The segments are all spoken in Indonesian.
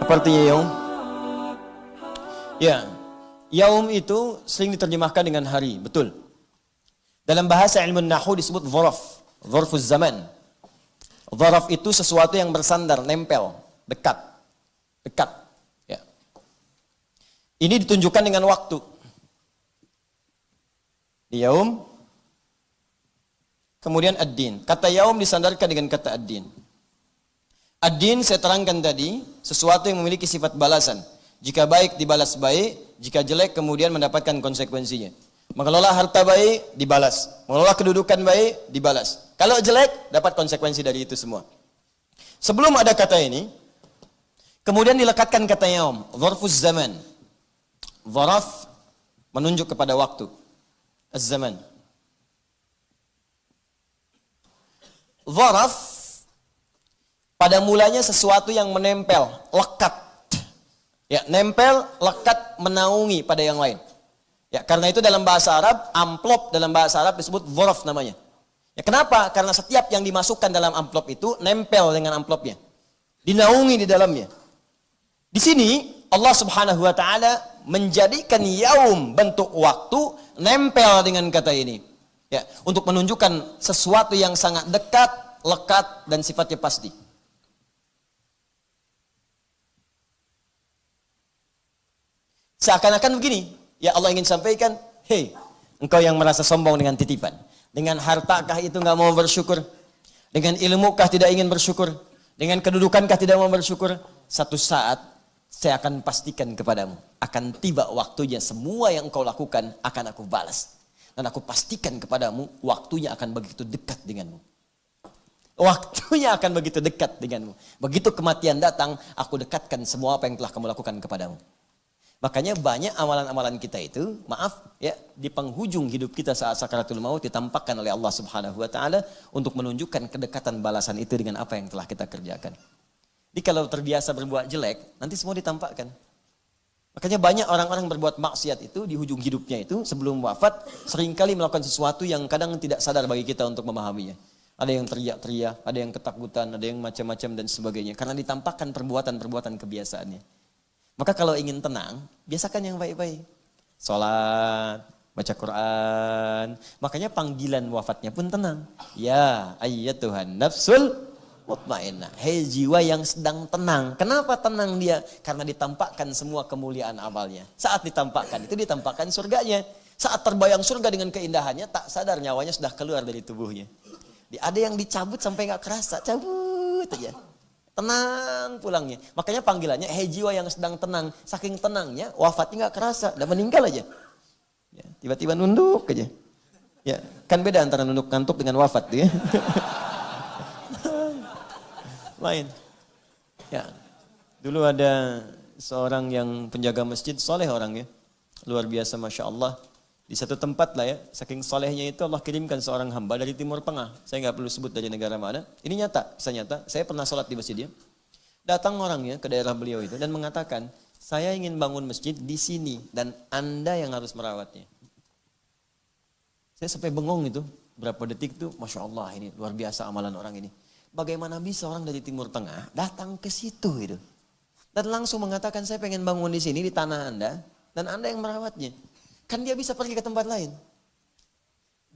Seperti yaum. Ya, yaum itu sering diterjemahkan dengan hari, betul. Dalam bahasa ilmu nahwu disebut dzaraf, dzarfuz zaman. Dzaraf itu sesuatu yang bersandar, nempel, dekat. Dekat, ya. Ini ditunjukkan dengan waktu. Yaum, kemudian ad-din. Kata yaum disandarkan dengan kata ad-din. Ad-din saya terangkan tadi, sesuatu yang memiliki sifat balasan. Jika baik dibalas baik, jika jelek kemudian mendapatkan konsekuensinya. Mengelola harta baik dibalas, mengelola kedudukan baik dibalas. Kalau jelek dapat konsekuensi dari itu semua. Sebelum ada kata ini, kemudian dilekatkan kata yaum, dzarfuz zaman. Dzaraf menunjuk kepada waktu. Az-zaman. Dzaraf pada mulanya sesuatu yang menempel, lekat. Ya, nempel, lekat, menaungi pada yang lain. Ya, karena itu dalam bahasa Arab, amplop dalam bahasa Arab disebut dzaraf namanya. Ya, kenapa? Karena setiap yang dimasukkan dalam amplop itu nempel dengan amplopnya. Dinaungi di dalamnya. Di sini Allah Subhanahu wa taala menjadikan yaum bentuk waktu nempel dengan kata ini. Ya, untuk menunjukkan sesuatu yang sangat dekat, lekat dan sifatnya pasti. Seakan-akan begini, ya Allah ingin sampaikan, hei, engkau yang merasa sombong dengan titipan, dengan hartakah itu nggak mau bersyukur, dengan ilmukah tidak ingin bersyukur, dengan kedudukankah tidak mau bersyukur, satu saat saya akan pastikan kepadamu, akan tiba waktunya semua yang engkau lakukan akan aku balas. Dan aku pastikan kepadamu, waktunya akan begitu dekat denganmu. Waktunya akan begitu dekat denganmu. Begitu kematian datang, aku dekatkan semua apa yang telah kamu lakukan kepadamu. Makanya banyak amalan-amalan kita itu, maaf ya, di penghujung hidup kita saat sakaratul maut ditampakkan oleh Allah Subhanahu wa taala untuk menunjukkan kedekatan balasan itu dengan apa yang telah kita kerjakan. Jadi kalau terbiasa berbuat jelek, nanti semua ditampakkan. Makanya banyak orang-orang berbuat maksiat itu di hujung hidupnya itu sebelum wafat seringkali melakukan sesuatu yang kadang tidak sadar bagi kita untuk memahaminya. Ada yang teriak-teriak, ada yang ketakutan, ada yang macam-macam dan sebagainya karena ditampakkan perbuatan-perbuatan kebiasaannya. Maka kalau ingin tenang, biasakan yang baik-baik. Salat, baca Quran. Makanya panggilan wafatnya pun tenang. Ya ayyatuhan nafsul mutmainnah. Hei jiwa yang sedang tenang. Kenapa tenang dia? Karena ditampakkan semua kemuliaan amalnya. Saat ditampakkan, itu ditampakkan surganya. Saat terbayang surga dengan keindahannya, tak sadar nyawanya sudah keluar dari tubuhnya. Ada yang dicabut sampai gak kerasa. Cabut aja. Tenang pulangnya. Makanya panggilannya, hei jiwa yang sedang tenang. Saking tenangnya, wafatnya gak kerasa. Dan meninggal aja. Ya, tiba-tiba nunduk aja. Ya, kan beda antara nunduk ngantuk dengan wafat. Ya. Lain. Ya, dulu ada seorang yang penjaga masjid, soleh orangnya. Luar biasa, Masya Allah. Di satu tempat lah ya, saking solehnya itu Allah kirimkan seorang hamba dari Timur Tengah. Saya nggak perlu sebut dari negara mana. Ini nyata, bisa nyata. Saya pernah sholat di masjid dia. Datang orangnya ke daerah beliau itu dan mengatakan, saya ingin bangun masjid di sini dan Anda yang harus merawatnya. Saya sampai bengong itu, berapa detik itu, Masya Allah ini luar biasa amalan orang ini. Bagaimana bisa orang dari Timur Tengah datang ke situ itu. Dan langsung mengatakan saya pengen bangun di sini, di tanah Anda, dan Anda yang merawatnya. Kan dia bisa pergi ke tempat lain.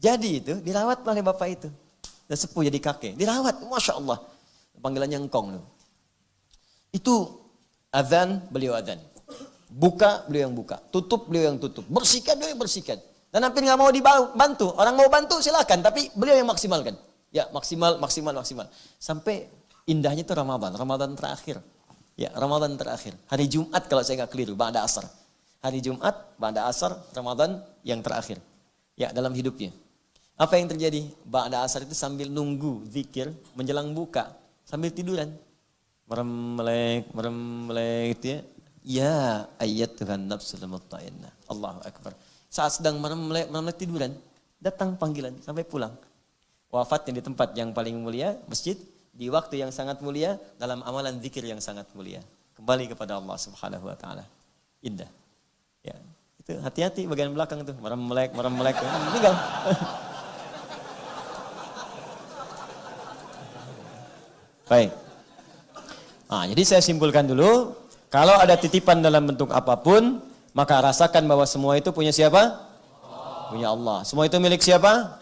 Jadi itu dirawat oleh bapak itu. Dan sepuh jadi kakek. Dirawat, Masya Allah. Panggilannya engkong. Itu azan, beliau azan. Buka, beliau yang buka. Tutup, beliau yang tutup. Bersihkan, beliau yang bersihkan. Dan hampir nggak mau dibantu. Orang mau bantu silakan, tapi beliau yang maksimalkan. Ya maksimal. Sampai indahnya itu Ramadan terakhir. Ya Ramadan terakhir. Hari Jumat kalau saya nggak keliru, ba'da asar. Hari Jumat, ba'da asar, Ramadan yang terakhir. Ya, dalam hidupnya. Apa yang terjadi? Ba'da asar itu sambil nunggu zikir, menjelang buka, sambil tiduran. Merem-melek itu ya. Ya ayyatuhan nafsul mutmainnah. Allahu Akbar. Saat sedang merem-melek tiduran, datang panggilan sampai pulang. Wafatnya di tempat yang paling mulia, masjid, di waktu yang sangat mulia, dalam amalan zikir yang sangat mulia. Kembali kepada Allah Subhanahu wa taala. Indah. Ya, itu hati-hati bagian belakang tuh, merem-melek, meninggal. Baik. Nah, jadi saya simpulkan dulu, Kalau ada titipan dalam bentuk apapun, maka rasakan bahwa semua itu punya siapa? Punya Allah. Semua itu milik siapa?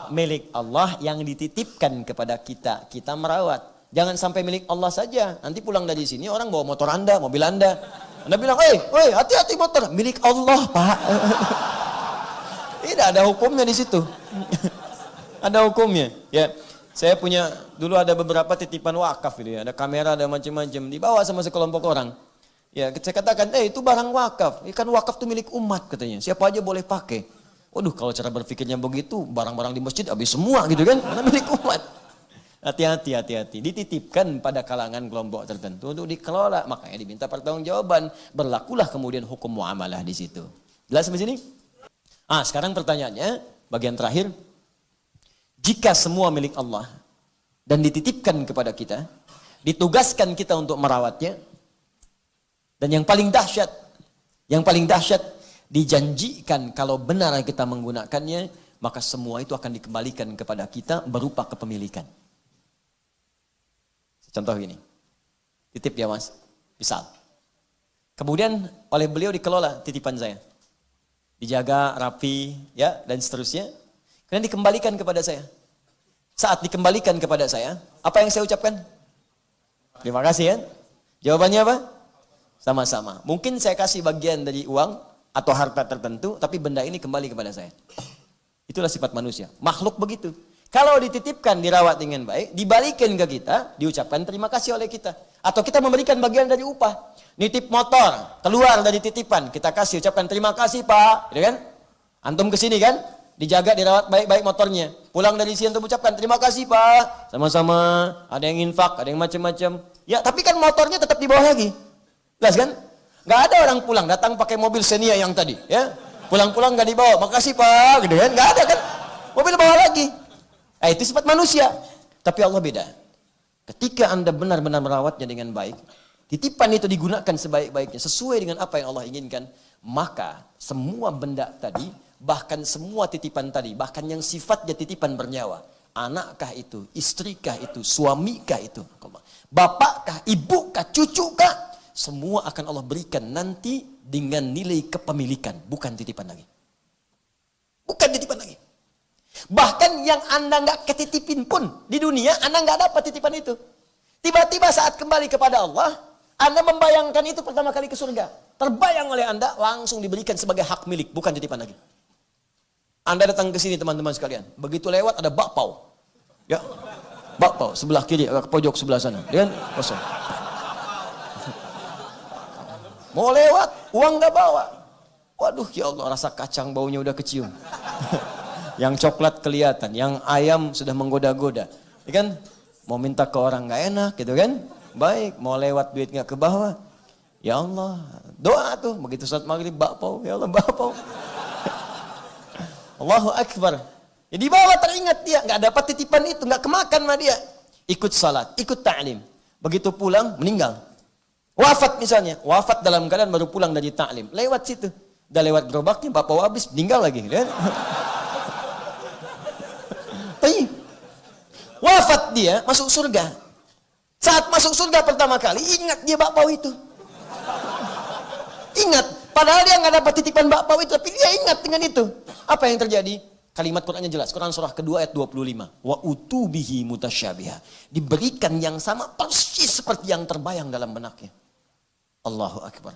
Milik Allah yang dititipkan kepada kita. Kita merawat. Jangan sampai milik Allah saja. Nanti pulang dari sini orang bawa motor Anda, mobil Anda. Anda bilang, woi, hati-hati motor. Milik Allah, Pak. Tidak ada hukumnya di situ. Ada hukumnya. Ya, saya punya dulu ada beberapa titipan wakaf itu ya. Ada kamera, ada macam-macam. Dibawa sama sekelompok orang. Ya, saya katakan, itu barang wakaf. Kan wakaf itu milik umat katanya. Siapa aja boleh pakai. Waduh, kalau cara berpikirnya begitu, barang-barang di masjid habis semua gitu kan, karena milik umat. Hati-hati, hati-hati. Dititipkan pada kalangan kelompok tertentu untuk dikelola, makanya diminta pertanggungjawaban. Berlakulah kemudian hukum muamalah di situ. Jelas sampai sini? Sekarang pertanyaannya, bagian terakhir. Jika semua milik Allah dan dititipkan kepada kita, ditugaskan kita untuk merawatnya, dan yang paling dahsyat, dijanjikan kalau benar kita menggunakannya, maka semua itu akan dikembalikan kepada kita berupa kepemilikan. Contoh gini, titip ya mas, misal. Kemudian oleh beliau dikelola titipan saya. Dijaga, rapi, ya dan seterusnya. Kemudian dikembalikan kepada saya. Saat dikembalikan kepada saya, apa yang saya ucapkan? Terima kasih ya. Jawabannya apa? Sama-sama. Mungkin saya kasih bagian dari uang, atau harta tertentu, tapi benda ini kembali kepada saya. Itulah sifat manusia. Makhluk begitu. Kalau dititipkan, dirawat dengan baik, dibalikin ke kita, diucapkan terima kasih oleh kita. Atau kita memberikan bagian dari upah. Nitip motor, keluar dari titipan, kita kasih, ucapkan terima kasih Pak. Gitu kan? Antum kesini kan? Dijaga, dirawat baik-baik motornya. Pulang dari sini untuk ucapkan terima kasih Pak. Sama-sama, ada yang infak, ada yang macam-macam. Ya, tapi kan motornya tetap di bawah lagi. Jelas kan? Gak ada orang pulang datang pakai mobil Xenia yang tadi, ya. Pulang-pulang gak dibawa, makasih Pak, gitu kan? Gak ada kan? Mobil bawa lagi. Itu sifat manusia. Tapi Allah beda. Ketika Anda benar-benar merawatnya dengan baik, titipan itu digunakan sebaik-baiknya sesuai dengan apa yang Allah inginkan, maka semua benda tadi, bahkan semua titipan tadi, bahkan yang sifatnya titipan bernyawa, anakkah itu, istrikah itu, suamikah itu, bapakkah, ibukah, cucukah, semua akan Allah berikan nanti dengan nilai kepemilikan, bukan titipan lagi. Bukan titipan lagi. Bahkan yang Anda nggak ketitipin pun di dunia, Anda nggak dapat titipan itu. Tiba-tiba saat kembali kepada Allah, Anda membayangkan itu pertama kali ke surga. Terbayang oleh Anda, langsung diberikan sebagai hak milik, bukan titipan lagi. Anda datang ke sini teman-teman sekalian, begitu lewat ada bakpao. Ya, bakpao sebelah kiri, ke pojok sebelah sana, kan kosong. Mau lewat, uang gak bawa. Waduh ya Allah, rasa kacang baunya udah kecium. Yang coklat kelihatan, yang ayam sudah menggoda-goda. Ya kan? Mau minta ke orang gak enak gitu kan? Baik, mau lewat duit gak ke bawah. Ya Allah, doa tuh. Begitu saat maghrib, bakpao. Ya Allah, bakpao. Allahu Akbar. Ya di bawah teringat dia, gak dapat titipan itu, gak kemakan sama dia. Ikut salat, ikut ta'lim. Begitu pulang, meninggal. Wafat misalnya, wafat dalam keadaan baru pulang dari taklim, lewat situ, udah lewat gerobaknya, bapak habis, meninggal lagi, kan? Wafat dia, masuk surga. Saat masuk surga pertama kali, ingat dia bakpao itu. Ingat, padahal dia nggak dapat titipan bakpao itu, tapi dia ingat dengan itu. Apa yang terjadi? Kalimat Qur'annya jelas, Quran surah kedua ayat 25. Wa utubihi mutasyabiha. Diberikan yang sama persis seperti yang terbayang dalam benaknya. Allahu Akbar.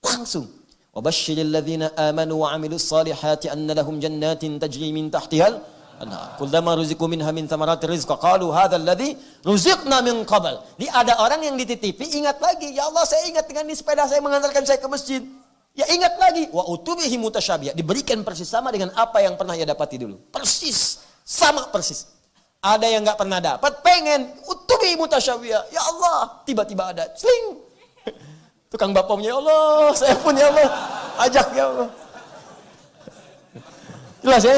Langsung. Wa basyiril ladzina amanu wa 'amilus salihati anna lahum jannatin tajri min tahtihal anhar. Kullama ruziqu minha min thamarati rizqa qalu hadzal ladzi ruziqna min qabl. Ada orang yang dititipi ingat lagi, ya Allah saya ingat dengan ini sepeda saya mengantarkan saya ke masjid. Ya ingat lagi, wa utubihi mutasyabiha, diberikan persis sama dengan apa yang pernah ia dapati dulu. Persis, sama persis. Ada yang enggak pernah dapat, pengen utubihi mutasyabiha. Ya Allah, tiba-tiba ada, sling. Tukang bapomnya, ya Allah, saya pun ya Allah, ajak ya Allah. Jelas ya?